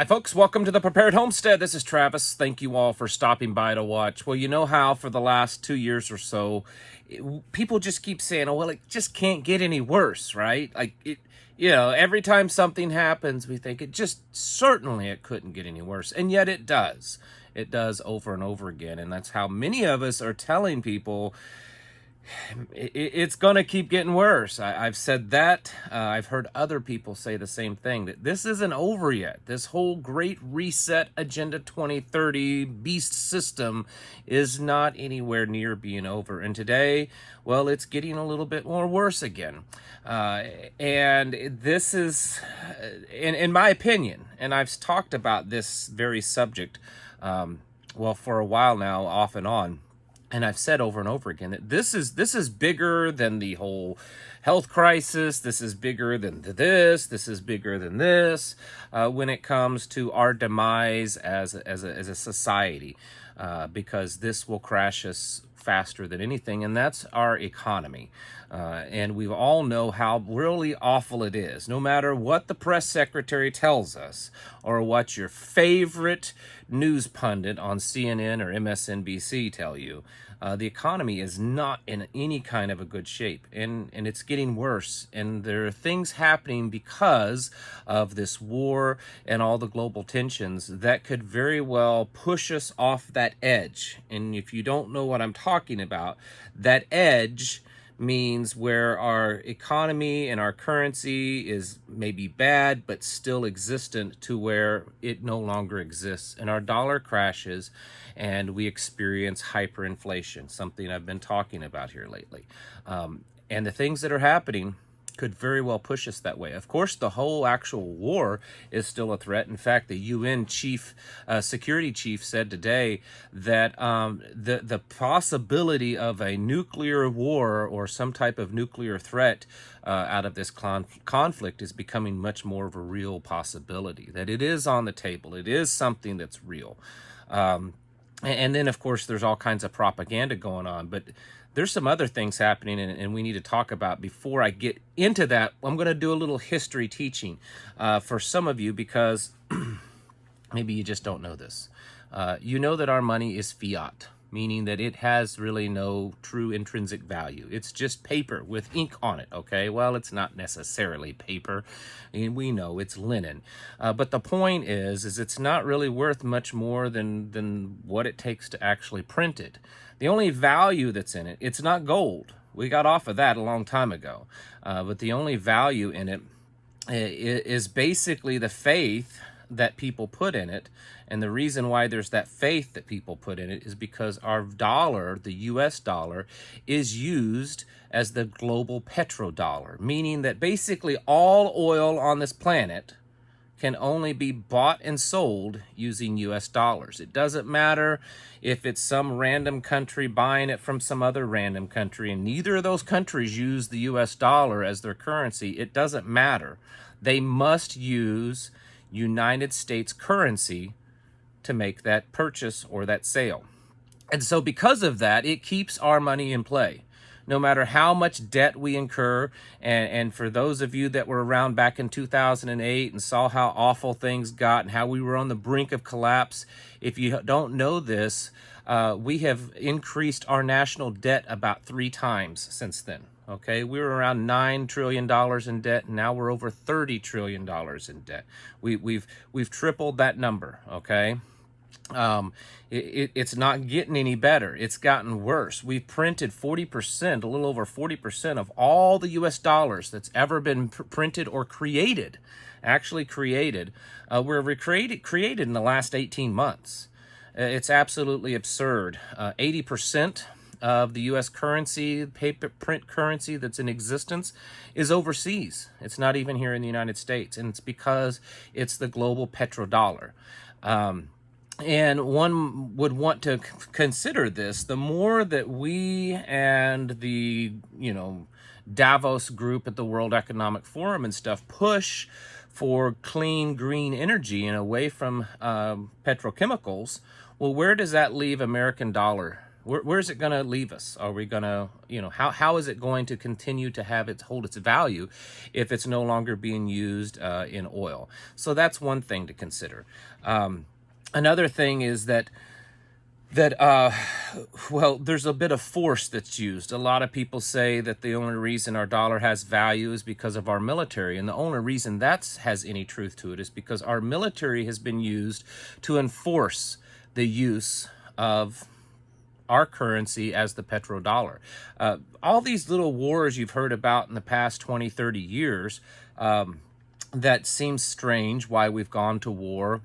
Hi folks, welcome to the Prepared Homestead. This is Travis. Thank you all for stopping by to watch. Well, you know how for the last 2 years or so, people just keep saying, oh, well, it just can't get any worse, right? Every time something happens, we think certainly it couldn't get any worse. And yet it does. It does over and over again. And that's how many of us are telling people it's going to keep getting worse. I've said that. I've heard other people say the same thing, that this isn't over yet. This whole Great Reset Agenda 2030 beast system is not anywhere near being over. And today, well, it's getting a little bit more worse again. And this is, in my opinion, and I've talked about this very subject, for a while now, off and on. And I've said over and over again that this is bigger than the whole health crisis. This is bigger than this. This is bigger than this. When it comes to our demise as a society, because this will crash us faster than anything, and that's our economy. And we all know how really awful it is. No matter what the press secretary tells us, or what your favorite news pundit on CNN or MSNBC tell you, the economy is not in any kind of a good shape, and it's getting worse. And there are things happening because of this war and all the global tensions that could very well push us off that edge. And if you don't know what I'm talking about, that edge means where our economy and our currency is maybe bad but still existent, to where it no longer exists and our dollar crashes and we experience hyperinflation, something I've been talking about here lately. And the things that are happening could very well push us that way. Of course, the whole actual war is still a threat. In fact, the UN security chief said today that the possibility of a nuclear war or some type of nuclear threat out of this conflict is becoming much more of a real possibility, that it is on the table. It is something that's real. And then, of course, there's all kinds of propaganda going on. But there's some other things happening, and we need to talk about. Before I get into that, I'm going to do a little history teaching for some of you, because maybe you just don't know this. You know that our money is fiat, meaning that it has really no true intrinsic value. It's just paper with ink on it, okay? Well, it's not necessarily paper, and we know it's linen. But the point is it's not really worth much more than what it takes to actually print it. The only value that's in it, it's not gold. We got off of that a long time ago. But the only value in it is basically the faith that people put in it. And the reason why there's that faith that people put in it is because our dollar, the US dollar, is used as the global petrodollar, meaning that basically all oil on this planet can only be bought and sold using US dollars. It doesn't matter if it's some random country buying it from some other random country, and neither of those countries use the US dollar as their currency. It doesn't matter. They must use United States currency to make that purchase or that sale. And so because of that, it keeps our money in play, no matter how much debt we incur. And for those of you that were around back in 2008 and saw how awful things got and how we were on the brink of collapse, if you don't know this, we have increased our national debt about 3 times since then. Okay, we were around $9 trillion in debt, and now we're over $30 trillion in debt. We've tripled that number. Okay, it's not getting any better. It's gotten worse. We've printed 40%, a little over 40% of all the U.S. dollars that's ever been printed or created, were created in the last 18 months. It's absolutely absurd. 80% of the U.S. currency, paper print currency that's in existence, is overseas. It's not even here in the United States, and it's because it's the global petrodollar. And one would want to consider this, the more that we and the, Davos group at the World Economic Forum and stuff push for clean, green energy and away from petrochemicals, well, where does that leave American dollar Where's it going to leave us? Are we going to, how is it going to continue to hold its value if it's no longer being used in oil? So that's one thing to consider. Another thing is that well, there's a bit of force that's used. A lot of people say that the only reason our dollar has value is because of our military, and the only reason that has any truth to it is because our military has been used to enforce the use of our currency as the petrodollar. All these little wars you've heard about in the past 20, 30 years, that seems strange why we've gone to war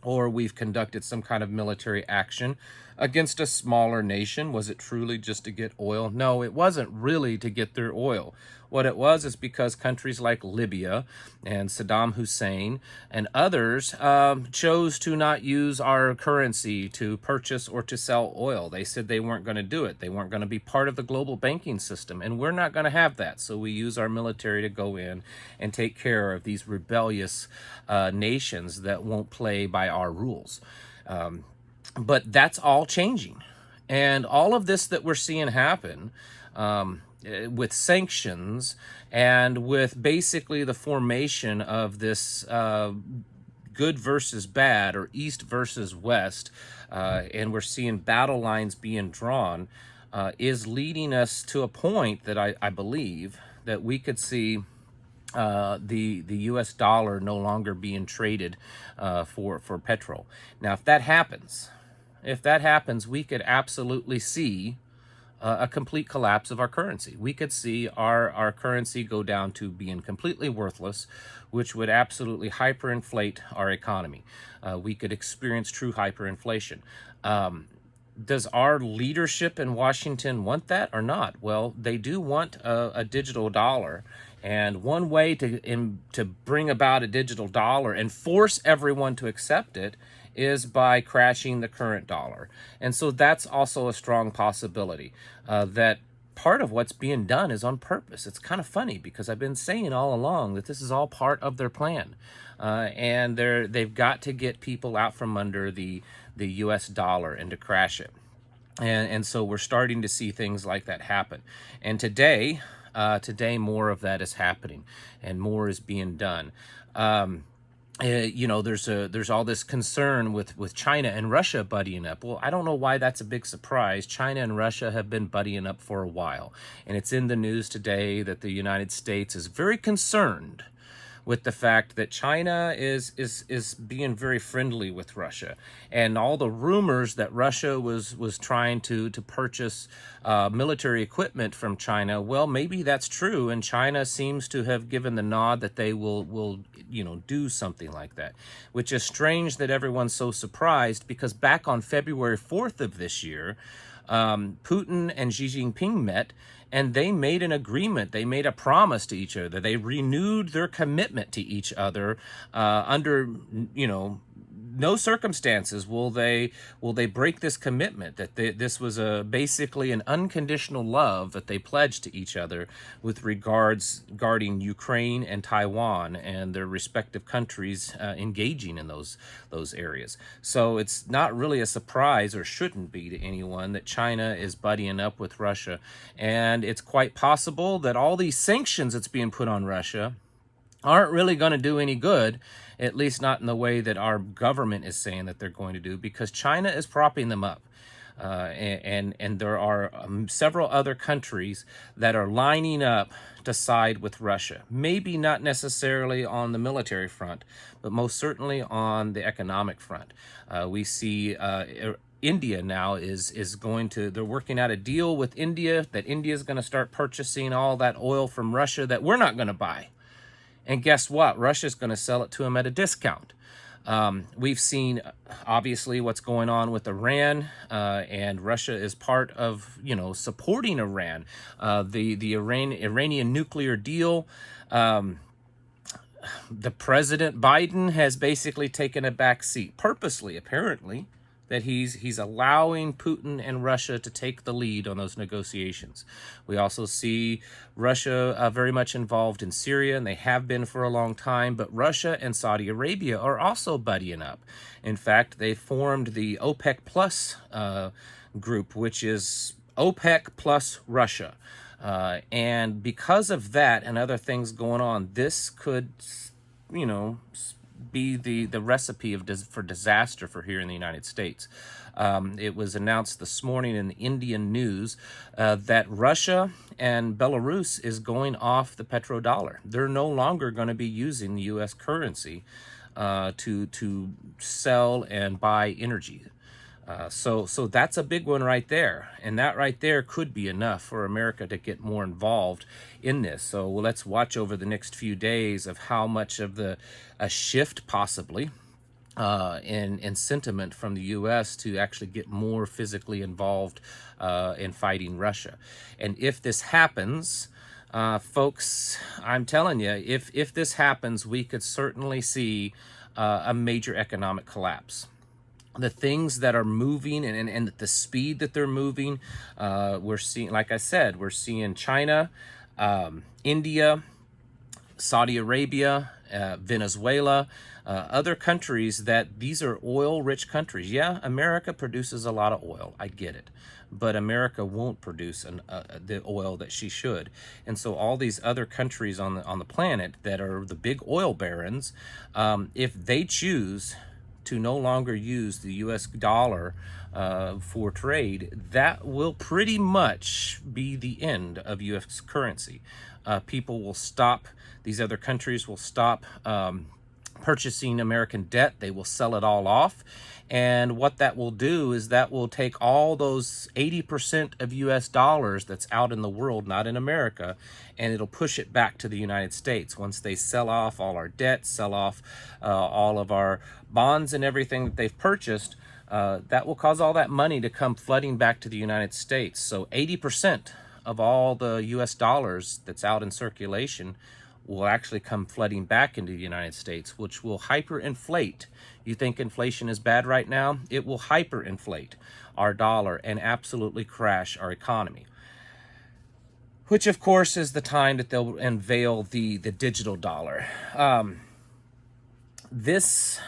or we've conducted some kind of military action against a smaller nation. Was it truly just to get oil? No, it wasn't really to get their oil. What it was is because countries like Libya and Saddam Hussein and others chose to not use our currency to purchase or to sell oil. They said they weren't going to do it. They weren't going to be part of the global banking system, and we're not going to have that. So we use our military to go in and take care of these rebellious nations that won't play by our rules. But that's all changing. And all of this that we're seeing happen with sanctions and with basically the formation of this good versus bad or East versus West, and we're seeing battle lines being drawn, is leading us to a point that I believe that we could see the U.S. dollar no longer being traded for petrol. Now, if that happens, we could absolutely see a complete collapse of our currency. We could see our currency go down to being completely worthless, which would absolutely hyperinflate our economy. We could experience true hyperinflation. Does our leadership in Washington want that or not? Well, they do want a digital dollar. And one way to bring about a digital dollar and force everyone to accept it is by crashing the current dollar. And so that's also a strong possibility that part of what's being done is on purpose. It's kind of funny because I've been saying all along that this is all part of their plan. And they've got to get people out from under the US dollar and to crash it. And so we're starting to see things like that happen. And today more of that is happening and more is being done. There's all this concern with China and Russia buddying up. Well, I don't know why that's a big surprise. China and Russia have been buddying up for a while. And it's in the news today that the United States is very concerned with the fact that China is being very friendly with Russia, and all the rumors that Russia was trying to purchase military equipment from China. Well, maybe that's true, and China seems to have given the nod that they will do something like that, which is strange that everyone's so surprised, because back on February 4th of this year, Putin and Xi Jinping met, and they made an agreement. They made a promise to each other. They renewed their commitment to each other under, no circumstances will they break this commitment, that this was basically an unconditional love that they pledged to each other with regarding Ukraine and Taiwan and their respective countries engaging in those areas. So it's not really a surprise, or shouldn't be to anyone, that China is buddying up with Russia. And it's quite possible that all these sanctions that's being put on Russia aren't really going to do any good, at least not in the way that our government is saying that they're going to do, because China is propping them up. And there are several other countries that are lining up to side with Russia. Maybe not necessarily on the military front, but most certainly on the economic front. We see India now they're working out a deal with India, that India is going to start purchasing all that oil from Russia that we're not going to buy. And guess what? Russia's going to sell it to them at a discount. We've seen, obviously, what's going on with Iran, and Russia is part of, supporting Iran. The Iranian nuclear deal, the President Biden has basically taken a back seat, purposely, apparently, that he's allowing Putin and Russia to take the lead on those negotiations. We also see Russia very much involved in Syria, and they have been for a long time, but Russia and Saudi Arabia are also buddying up. In fact, they formed the OPEC Plus group, which is OPEC plus Russia. And because of that and other things going on, this could, you know, be the recipe for disaster for here in the United States. It was announced this morning in the Indian news that Russia and Belarus is going off the petrodollar. They're no longer going to be using the U.S. currency to sell and buy energy. So that's a big one right there. And that right there could be enough for America to get more involved in this. So let's watch over the next few days of how much of a shift possibly in sentiment from the U.S. to actually get more physically involved in fighting Russia. And if this happens, folks, I'm telling you, if this happens, we could certainly see a major economic collapse. The things that are moving and the speed that they're moving, we're seeing, like I said, we're seeing China, India, Saudi Arabia, Venezuela, other countries that these are oil-rich countries. Yeah, America produces a lot of oil. I get it. But America won't produce the oil that she should. And so all these other countries on the planet that are the big oil barons, if they choose to no longer use the U.S. dollar for trade, that will pretty much be the end of U.S. currency. People will stop, these other countries will stop purchasing American debt. They will sell it all off. And what that will do is that will take all those 80% of U.S. dollars that's out in the world, not in America, and it'll push it back to the United States. Once they sell off all our debt, sell off all of our bonds and everything that they've purchased, that will cause all that money to come flooding back to the United States. So 80% of all the U.S. dollars that's out in circulation will actually come flooding back into the United States, which will hyperinflate. You think inflation is bad right now? It will hyperinflate our dollar and absolutely crash our economy. Which, of course, is the time that they'll unveil the digital dollar. This,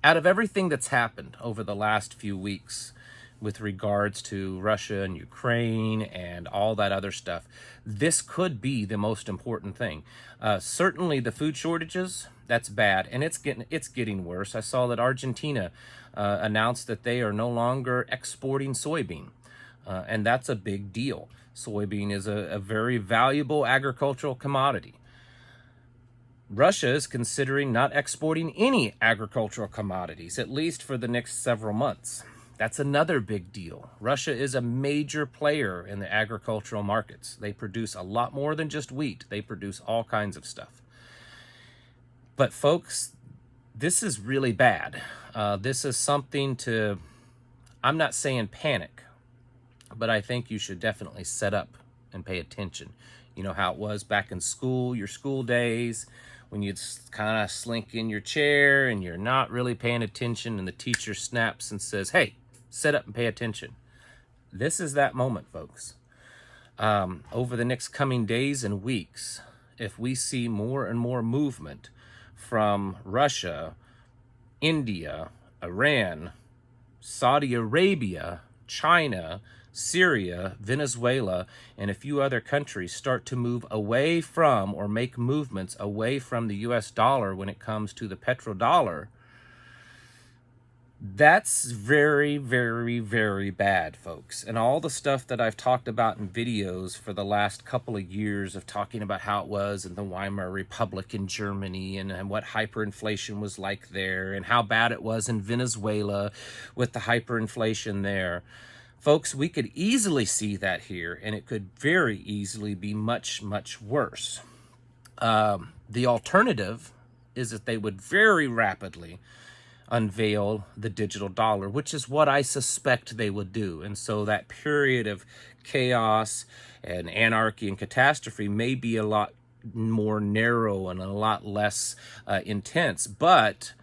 out of everything that's happened over the last few weeks, with regards to Russia and Ukraine and all that other stuff, this could be the most important thing. Certainly the food shortages, that's bad, and it's getting worse. I saw that Argentina announced that they are no longer exporting soybean, and that's a big deal. Soybean is a very valuable agricultural commodity. Russia is considering not exporting any agricultural commodities, at least for the next several months. That's another big deal. Russia is a major player in the agricultural markets. They produce a lot more than just wheat. They produce all kinds of stuff. But folks, this is really bad. This is something to, I'm not saying panic, but I think you should definitely set up and pay attention. You know how it was back in school, your school days, when you'd kind of slink in your chair and you're not really paying attention and the teacher snaps and says, hey, sit up and pay attention. This is that moment, folks. Over the next coming days and weeks, if we see more and more movement from Russia, India, Iran, Saudi Arabia, China, Syria, Venezuela, and a few other countries start to move away from or make movements away from the US dollar when it comes to the petrodollar, that's very, very, very bad, folks. And all the stuff that I've talked about in videos for the last couple of years of talking about how it was in the Weimar Republic in Germany and what hyperinflation was like there and how bad it was in Venezuela with the hyperinflation there. Folks, we could easily see that here, and it could very easily be much, much worse. The alternative is that they would very rapidly unveil the digital dollar, which is what I suspect they would do. And so that period of chaos and anarchy and catastrophe may be a lot more narrow and a lot less intense. But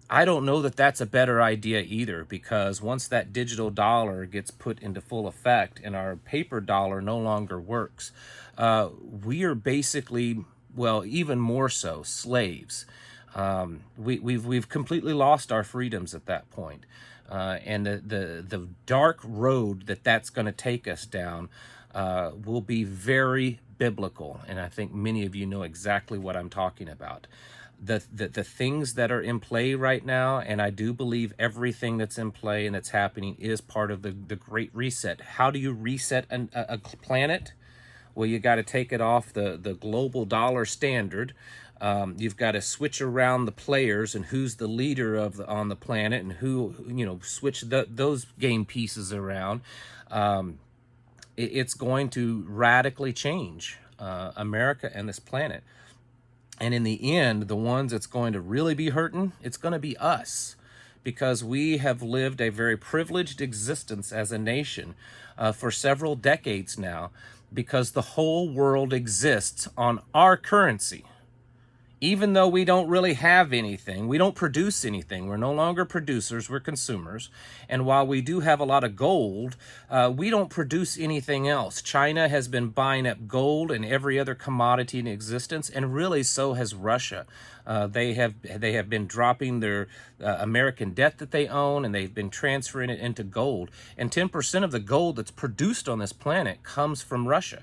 I don't know that that's a better idea either, because once that digital dollar gets put into full effect and our paper dollar no longer works, we are basically, well, even more so, slaves. We've completely lost our freedoms at that point. And the dark road that that's going to take us down will be very biblical. And I think many of you know exactly what I'm talking about. The things that are in play right now, and I do believe everything that's in play and that's happening is part of the Great Reset. How do you reset a planet? Well, you got to take it off the global dollar standard. You've got to switch around the players and who's the leader on the planet, and who, switch those game pieces around. It's going to radically change America and this planet. And in the end, the ones that's going to really be hurting, it's going to be us, because we have lived a very privileged existence as a nation for several decades now, because the whole world exists on our currency. Even though we don't really have anything, we don't produce anything. We're no longer producers, we're consumers. And while we do have a lot of gold, we don't produce anything else. China has been buying up gold and every other commodity in existence, and really so has Russia. They have been dropping their American debt that they own, and they've been transferring it into gold. And 10% of the gold that's produced on this planet comes from Russia.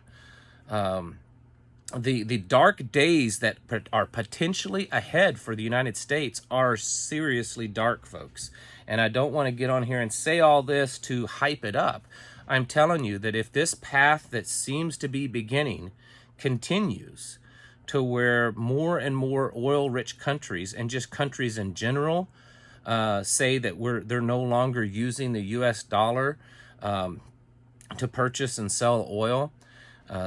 The dark days that are potentially ahead for the United States are seriously dark, folks. And I don't want to get on here and say all this to hype it up. I'm telling you that if this path that seems to be beginning continues to where more and more oil-rich countries, and just countries in general, say that they're no longer using the U.S. dollar to purchase and sell oil,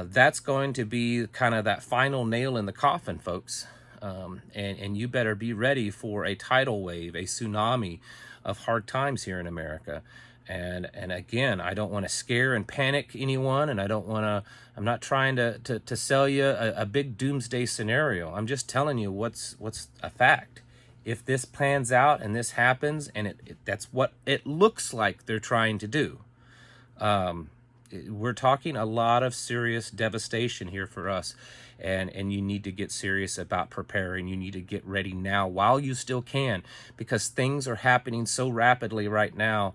that's going to be kind of that final nail in the coffin, folks. And you better be ready for a tidal wave, a tsunami of hard times here in America. And again, I don't want to scare and panic anyone, and I'm not trying to sell you a big doomsday scenario. I'm just telling you what's a fact. If this plans out and this happens, and that's what it looks like they're trying to do, we're talking a lot of serious devastation here for us, and you need to get serious about preparing. You need to get ready now while you still can, because things are happening so rapidly right now.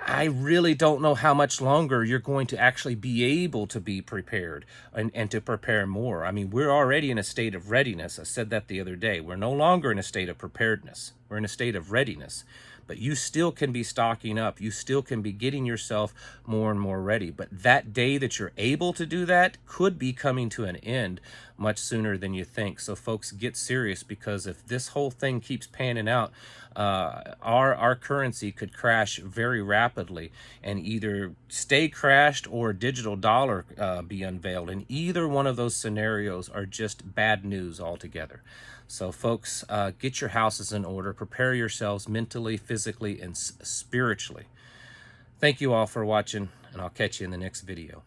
I really don't know how much longer you're going to actually be able to be prepared and to prepare more. I mean, we're already in a state of readiness. I said that the other day. We're no longer in a state of preparedness. We're in a state of readiness. But you still can be stocking up. You still can be getting yourself more and more ready. But that day that you're able to do that could be coming to an end much sooner than you think. So folks, get serious, because if this whole thing keeps panning out, our currency could crash very rapidly, and either stay crashed or a digital dollar be unveiled. And either one of those scenarios are just bad news altogether. So folks, get your houses in order, prepare yourselves mentally, physically, and spiritually. Thank you all for watching, and I'll catch you in the next video.